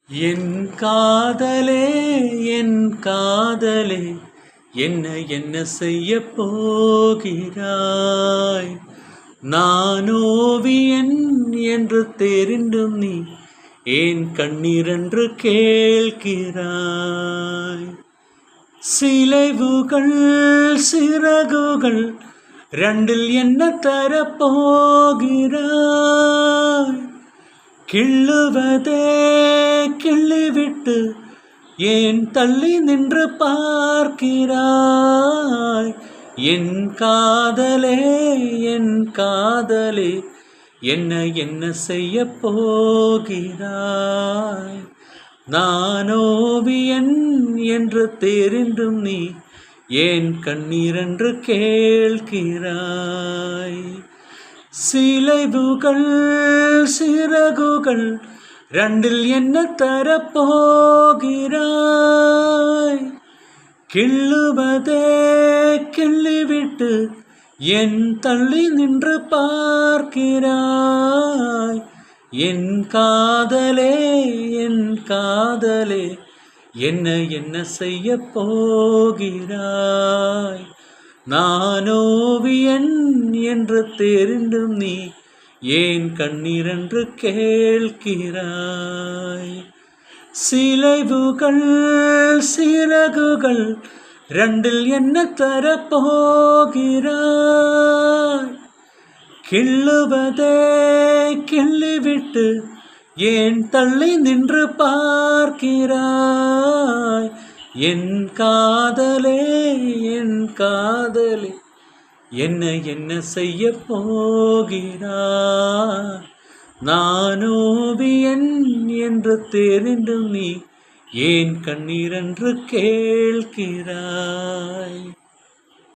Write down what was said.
என் காதலே என் காதலே என்ன என்ன செய்ய போகிறாய்? நான் ஓவியன் என்று தெரிந்தும் நீ ஏன் கண்ணீரென்று கேட்கிறாய்? சிலைவுகள் சிறகுகள் ரெண்டில் என்ன தரப்போகிறாய்? கிள்ளுவதே கிள்ளிவிட்டு ஏன் தள்ளி நின்று பார்க்கிறாய்? என் காதலே என் காதலே என்ன என்ன செய்ய போகிறாய்? நான் ஓவியன் என்று தெரிந்தும் நீ ஏன் கண்ணீரென்று கேட்கிறாய்? சிலைவுகள் சிறகுகள் ரெண்டில் என்ன தரப்போகிறாய்? கிள்ளுவதே கிள்ளிவிட்டு என் தள்ளி நின்று பார்க்கிறாய்? என் காதலே என் காதலே என்ன என்ன செய்ய போகிறாய்? நான் ஓவியன் என்று தெரிந்தும் நீ ஏன் கண்ணீரென்று கேட்கிறாய்? சிலைவுகள் சிறகுகள் ரெண்டில் என்ன தரப்போகிறாய்? கிள்ளுவதே கிள்ளிவிட்டு ஏன் தள்ளி நின்று பார்க்கிறாய்? என் காதலே என் காதலே என்ன என்ன செய்ய போகிறாய்? நான் ஓவியன் என்று தெரிந்தும் நீ ஏன் கண்ணீரென்று கேட்கிறாய்?